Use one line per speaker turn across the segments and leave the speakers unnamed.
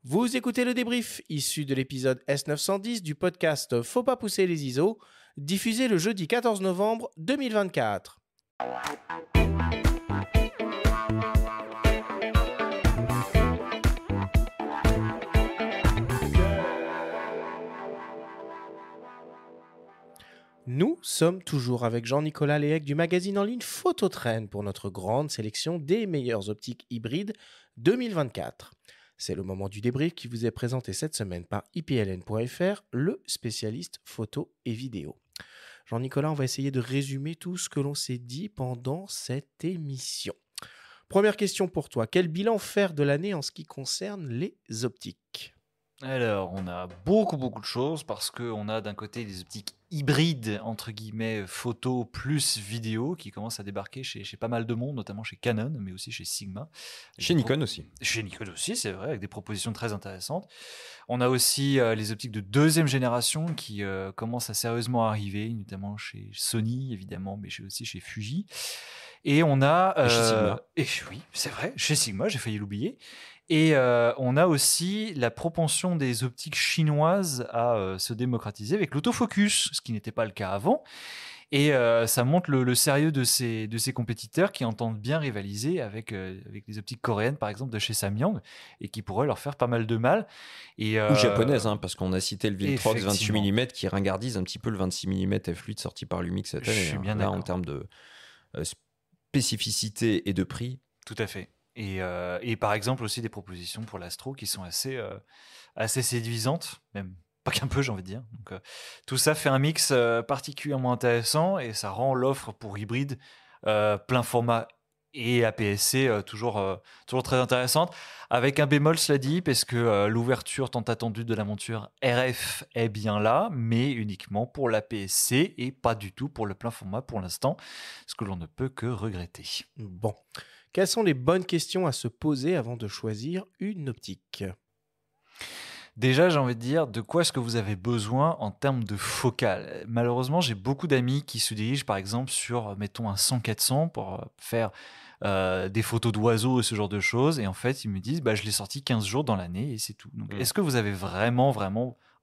Vous écoutez le débrief issu de l'épisode S910 du podcast Faut pas pousser les ISO, diffusé le jeudi 14 novembre 2024. Nous sommes toujours avec Jean-Nicolas Léhec du magazine en ligne Phototrend pour notre grande sélection des meilleures optiques hybrides 2024. C'est le moment du débrief qui vous est présenté cette semaine par ipln.fr, le spécialiste photo et vidéo. Jean-Nicolas, on va essayer de résumer tout ce que l'on s'est dit pendant cette émission. Première question pour toi, quel bilan faire de l'année en ce qui concerne les optiques ?
Alors, on a beaucoup de choses parce qu'on a d'un côté des optiques hybrides, entre guillemets, photo plus vidéo, qui commencent à débarquer chez pas mal de monde, notamment chez Canon, mais aussi chez Sigma.
Chez Nikon aussi.
Chez Nikon aussi, c'est vrai, avec des propositions très intéressantes. On a aussi les optiques de deuxième génération qui commencent à sérieusement arriver, notamment chez Sony, évidemment, mais aussi chez Fuji. Et on a...
Et chez Sigma.
Et oui, c'est vrai, chez Sigma, j'ai failli l'oublier. Et on a aussi la propension des optiques chinoises à se démocratiser avec l'autofocus, ce qui n'était pas le cas avant. Et ça montre le sérieux de ces compétiteurs qui entendent bien rivaliser avec les optiques coréennes, par exemple, de chez Samyang, et qui pourraient leur faire pas mal de mal.
Ou japonaise, parce qu'on a cité le Viltrox 28
effectivement.
mm qui ringardise un petit peu le 26 mm f8 sorti par Lumix cette
Je
année.
suis bien
Là,
d'accord.
en termes de spécificité et de prix.
Tout à fait. Et par exemple aussi des propositions pour l'astro qui sont assez séduisantes, même pas qu'un peu, j'ai envie de dire. Donc tout ça fait un mix particulièrement intéressant et ça rend l'offre pour hybride plein format et APS-C toujours très intéressante, avec un bémol, cela dit, parce que l'ouverture tant attendue de la monture RF est bien là, mais uniquement pour l'APS-C et pas du tout pour le plein format pour l'instant, ce que l'on ne peut que regretter.
Bon, quelles sont les bonnes questions à se poser avant de choisir une optique ?
Déjà, j'ai envie de dire, de quoi est-ce que vous avez besoin en termes de focale ? Malheureusement, j'ai beaucoup d'amis qui se dirigent par exemple sur, mettons, un 100-400 pour faire des photos d'oiseaux et ce genre de choses. Et en fait, ils me disent, je l'ai sorti 15 jours dans l'année et c'est tout. Donc, est-ce que vous avez vraiment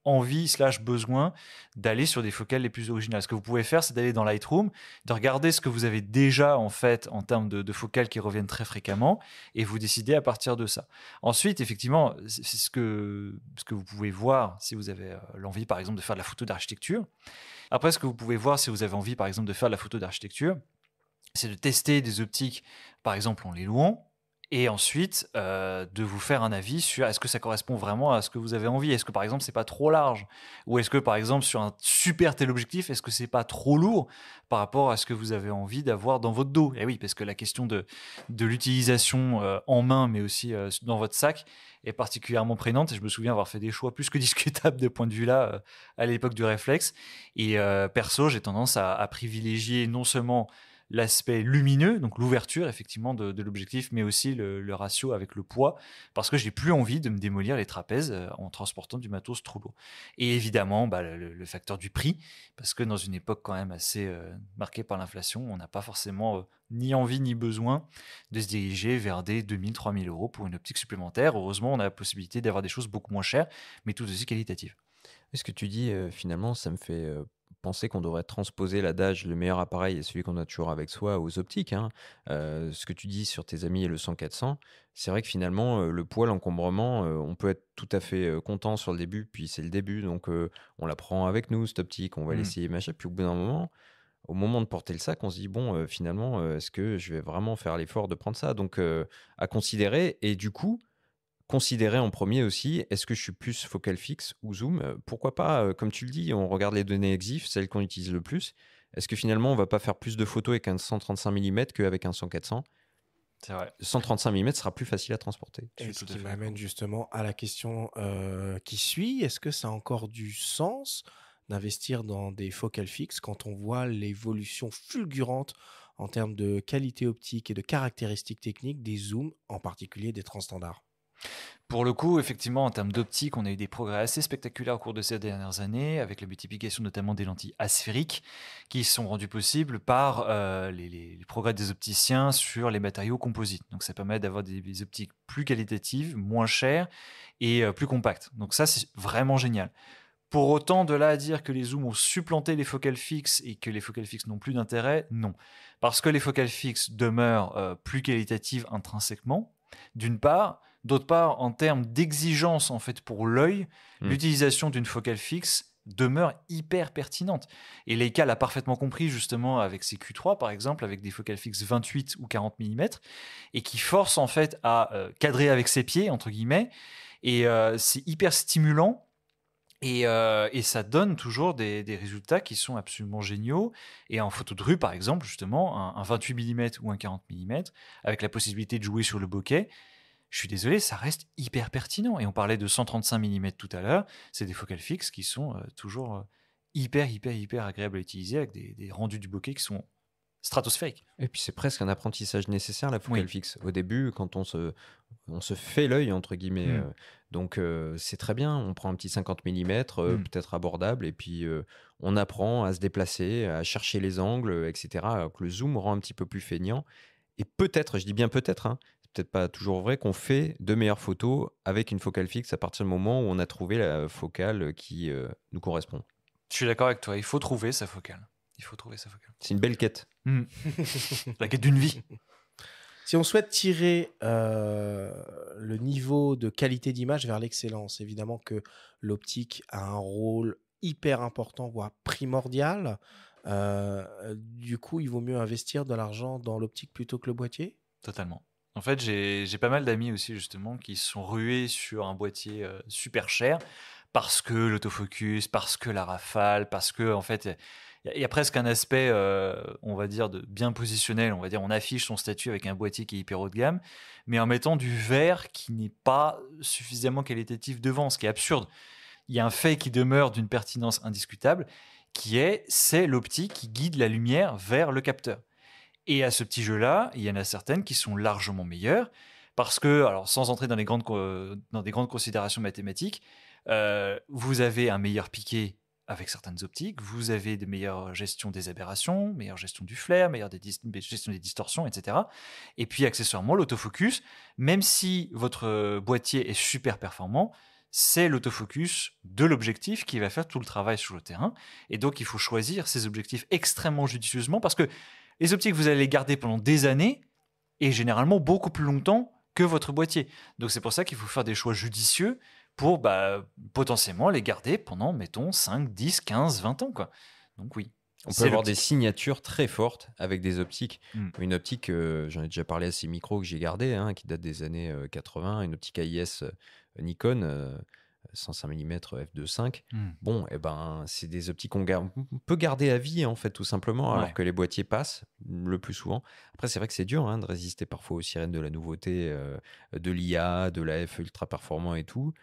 envie / besoin d'aller sur des focales les plus originales ? Ce que vous pouvez faire, c'est d'aller dans Lightroom, de regarder ce que vous avez déjà en fait en termes de focales qui reviennent très fréquemment et vous décidez à partir de ça. Ensuite, effectivement, c'est ce que vous pouvez voir si vous avez l'envie, par exemple, de faire de la photo d'architecture. Après, ce que vous pouvez voir si vous avez envie, par exemple, de faire de la photo d'architecture, c'est de tester des optiques, par exemple, en les louant, et ensuite de vous faire un avis sur est-ce que ça correspond vraiment à ce que vous avez envie. Est-ce que, par exemple, c'est pas trop large ? Ou est-ce que, par exemple, sur un super téléobjectif, est-ce que c'est pas trop lourd par rapport à ce que vous avez envie d'avoir dans votre dos ? Et oui, parce que la question de l'utilisation en main, mais aussi dans votre sac, est particulièrement prégnante. Et je me souviens avoir fait des choix plus que discutables de point de vue-là à l'époque du réflexe. Et perso, j'ai tendance à privilégier non seulement l'aspect lumineux, donc l'ouverture effectivement de l'objectif, mais aussi le ratio avec le poids, parce que j'ai plus envie de me démolir les trapèzes en transportant du matos trop lourd. Et évidemment, le facteur du prix, parce que dans une époque quand même assez marquée par l'inflation, on n'a pas forcément ni envie ni besoin de se diriger vers des 2 000 – 3 000 euros pour une optique supplémentaire. Heureusement, on a la possibilité d'avoir des choses beaucoup moins chères, mais tout aussi qualitatives.
Ce que tu dis, finalement, ça me fait penser qu'on devrait transposer l'adage le meilleur appareil est celui qu'on a toujours avec soi aux optiques. Ce que tu dis sur tes amis et le 100-400, c'est vrai que finalement, le poids, l'encombrement, on peut être tout à fait content sur le début, puis c'est le début, donc on la prend avec nous, cette optique, on va l'essayer, machin, puis au bout d'un moment, au moment de porter le sac, on se dit, bon, finalement, est-ce que je vais vraiment faire l'effort de prendre ça ? Donc, à considérer, et du coup, considérer en premier aussi, est-ce que je suis plus focal fixe ou zoom ? Pourquoi pas, comme tu le dis, on regarde les données EXIF, celles qu'on utilise le plus. Est-ce que finalement, on va pas faire plus de photos avec un 135 mm qu'avec un 100-400 ?
C'est vrai.
135 mm sera plus facile à transporter.
Et ce qui m'amène justement à la question qui suit, est-ce que ça a encore du sens d'investir dans des focales fixes quand on voit l'évolution fulgurante en termes de qualité optique et de caractéristiques techniques des zooms, en particulier des transstandards ?
Pour le coup, effectivement, en termes d'optique, on a eu des progrès assez spectaculaires au cours de ces dernières années, avec la multiplication notamment des lentilles asphériques, qui sont rendues possibles par les progrès des opticiens sur les matériaux composites. Donc ça permet d'avoir des optiques plus qualitatives, moins chères et plus compactes. Donc ça, c'est vraiment génial. Pour autant, de là à dire que les zooms ont supplanté les focales fixes et que les focales fixes n'ont plus d'intérêt, non. Parce que les focales fixes demeurent plus qualitatives intrinsèquement, d'une part. D'autre part, en termes d'exigence en fait pour l'œil, l'utilisation d'une focale fixe demeure hyper pertinente. Et Leica l'a parfaitement compris justement avec ses Q3 par exemple, avec des focales fixes 28 ou 40 mm, et qui forcent en fait à cadrer avec ses pieds, entre guillemets, et c'est hyper stimulant. Et ça donne toujours des résultats qui sont absolument géniaux. Et en photo de rue, par exemple, justement, un 28 mm ou un 40 mm, avec la possibilité de jouer sur le bokeh, je suis désolé, ça reste hyper pertinent. Et on parlait de 135 mm tout à l'heure, c'est des focales fixes qui sont toujours hyper agréables à utiliser, avec des rendus du bokeh qui sont stratosphériques.
Et puis c'est presque un apprentissage nécessaire, la focale
Oui.
fixe. Au début, quand on se fait l'œil, entre guillemets, donc c'est très bien, on prend un petit 50 mm, peut-être abordable, et puis on apprend à se déplacer, à chercher les angles, etc. Alors que le zoom rend un petit peu plus feignant. Et peut-être, je dis bien peut-être, hein, c'est peut-être pas toujours vrai, qu'on fait de meilleures photos avec une focale fixe à partir du moment où on a trouvé la focale qui nous correspond.
Je suis d'accord avec toi, il faut trouver sa focale. Il faut trouver sa focale.
C'est une belle quête.
La quête d'une vie.
Si on souhaite tirer le niveau de qualité d'image vers l'excellence, évidemment que l'optique a un rôle hyper important, voire primordial. Du coup, il vaut mieux investir de l'argent dans l'optique plutôt que le boîtier?
Totalement. En fait, j'ai pas mal d'amis aussi, justement, qui se sont rués sur un boîtier super cher parce que l'autofocus, parce que la rafale, parce que, en fait, il y a presque un aspect, on va dire, de bien positionnel. On va dire, on affiche son statut avec un boîtier qui est hyper haut de gamme, mais en mettant du verre qui n'est pas suffisamment qualitatif devant, ce qui est absurde. Il y a un fait qui demeure d'une pertinence indiscutable, c'est l'optique qui guide la lumière vers le capteur. Et à ce petit jeu-là, il y en a certaines qui sont largement meilleures, parce que, alors sans entrer dans des grandes considérations mathématiques, vous avez un meilleur piqué avec certaines optiques, vous avez de meilleures gestions des aberrations, meilleure gestion du flair, meilleure gestion des distorsions, etc. Et puis accessoirement, l'autofocus, même si votre boîtier est super performant, c'est l'autofocus de l'objectif qui va faire tout le travail sur le terrain. Et donc, il faut choisir ces objectifs extrêmement judicieusement, parce que les optiques, vous allez les garder pendant des années, et généralement beaucoup plus longtemps que votre boîtier. Donc c'est pour ça qu'il faut faire des choix judicieux pour potentiellement les garder pendant, mettons, 5, 10, 15, 20 ans. Quoi. Donc oui.
On peut avoir des signatures très fortes avec des optiques. Une optique, j'en ai déjà parlé à ces micros que j'ai gardés, qui date des années 80, une optique AIS Nikon, 105 mm f2.5. Bon, c'est des optiques qu'on peut garder à vie, en fait, tout simplement, alors que les boîtiers passent le plus souvent. Après, c'est vrai que c'est dur de résister parfois aux sirènes de la nouveauté, de l'IA, de l'AF ultra performant et tout.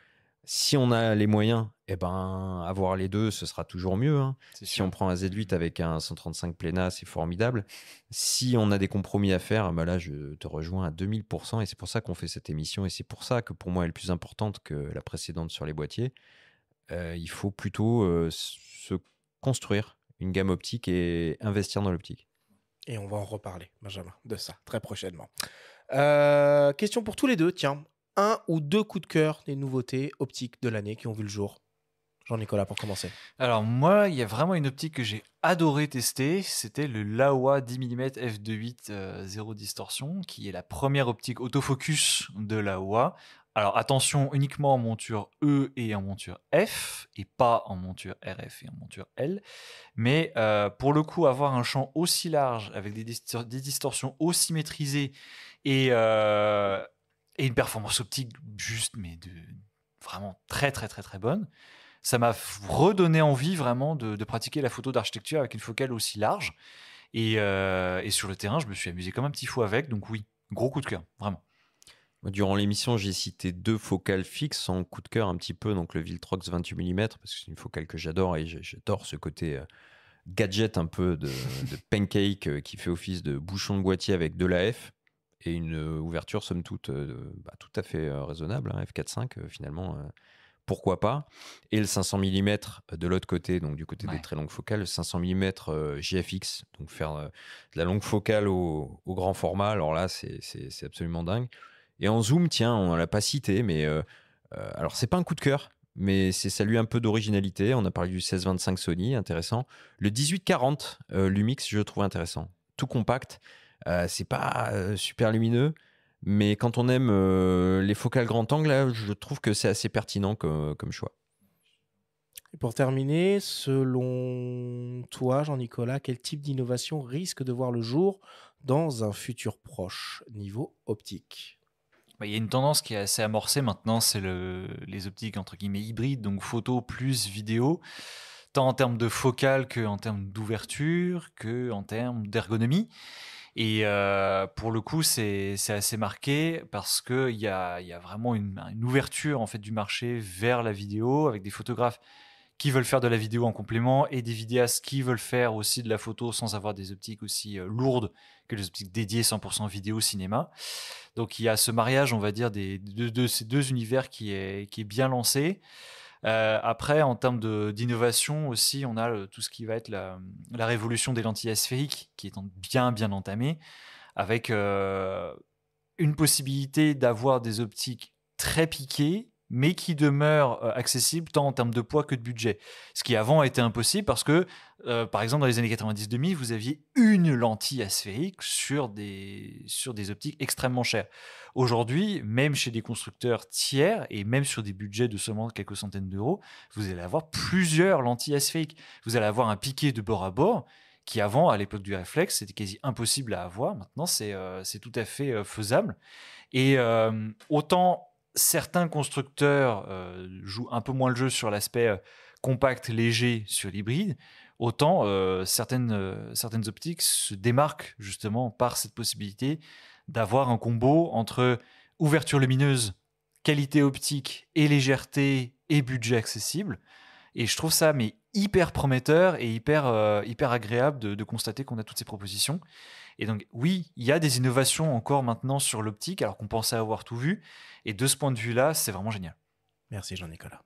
Si on a les moyens, avoir les deux, ce sera toujours mieux. Si on prend un Z8 avec un 135 Plena, c'est formidable. Si on a des compromis à faire, là, je te rejoins à 2000%. Et c'est pour ça qu'on fait cette émission. Et c'est pour ça que pour moi, elle est plus importante que la précédente sur les boîtiers. Il faut plutôt se construire une gamme optique et investir dans l'optique.
Et on va en reparler, Benjamin, de ça, très prochainement. Question pour tous les deux, tiens. 1 ou 2 coups de cœur des nouveautés optiques de l'année qui ont vu le jour? Jean-Nicolas, pour commencer.
Alors moi, il y a vraiment une optique que j'ai adoré tester, c'était le Laowa 10 mm f2.8 zéro distorsion, qui est la première optique autofocus de Laowa. Alors attention, uniquement en monture E et en monture F, et pas en monture RF et en monture L. Mais pour le coup, avoir un champ aussi large, avec des distorsions aussi maîtrisées, et une performance optique juste, mais vraiment très très très très bonne. Ça m'a redonné envie vraiment de pratiquer la photo d'architecture avec une focale aussi large. Et sur le terrain, je me suis amusé comme un petit fou avec. Donc oui, gros coup de cœur, vraiment.
Durant l'émission, j'ai cité 2 focales fixes en coup de cœur un petit peu. Donc le Viltrox 28 mm, parce que c'est une focale que j'adore et j'adore ce côté gadget un peu de pancake qui fait office de bouchon de boîtier avec de l'AF. et une ouverture somme toute tout à fait raisonnable, hein, f4.5 finalement. Pourquoi pas? Et le 500 mm de l'autre côté, donc du côté des très longues focales, le 500 mm JFX, donc faire de la longue focale au grand format, alors là, c'est absolument dingue. Et en zoom, tiens, on ne l'a pas cité, mais alors c'est pas un coup de cœur, mais ça lui un peu d'originalité. On a parlé du 16-25 Sony, intéressant. Le 18-40 Lumix, je le trouve intéressant. Tout compact, c'est pas super lumineux, mais quand on aime les focales grand angle, là, je trouve que c'est assez pertinent comme choix.
Et pour terminer, selon toi, Jean-Nicolas, quel type d'innovation risque de voir le jour dans un futur proche, niveau optique?
Il y a une tendance qui est assez amorcée maintenant, c'est les optiques entre guillemets hybrides, donc photo plus vidéo, tant en termes de focale qu'en termes d'ouverture, qu'en termes d'ergonomie. Et pour le coup, c'est assez marqué parce qu'il y a vraiment une ouverture en fait, du marché vers la vidéo, avec des photographes qui veulent faire de la vidéo en complément et des vidéastes qui veulent faire aussi de la photo sans avoir des optiques aussi lourdes que les optiques dédiées 100% vidéo cinéma. Donc il y a ce mariage, on va dire, de ces deux univers qui est bien lancé. Après, en termes d'innovation aussi, on a tout ce qui va être la révolution des lentilles asphériques qui est bien entamée, avec une possibilité d'avoir des optiques très piquées, mais qui demeurent accessibles tant en termes de poids que de budget. Ce qui avant était impossible parce que, par exemple, dans les années 90-2000, vous aviez une lentille asphérique sur des optiques extrêmement chères. Aujourd'hui, même chez des constructeurs tiers et même sur des budgets de seulement quelques centaines d'euros, vous allez avoir plusieurs lentilles asphériques. Vous allez avoir un piqué de bord à bord qui avant, à l'époque du réflexe, c'était quasi impossible à avoir. Maintenant, c'est tout à fait faisable. Et autant certains constructeurs jouent un peu moins le jeu sur l'aspect compact, léger sur l'hybride, autant certaines optiques se démarquent justement par cette possibilité d'avoir un combo entre ouverture lumineuse, qualité optique et légèreté et budget accessible. Et je trouve ça hyper prometteur et hyper agréable de constater qu'on a toutes ces propositions. Et donc, oui, il y a des innovations encore maintenant sur l'optique, alors qu'on pensait avoir tout vu. Et de ce point de vue-là, c'est vraiment génial.
Merci Jean-Nicolas.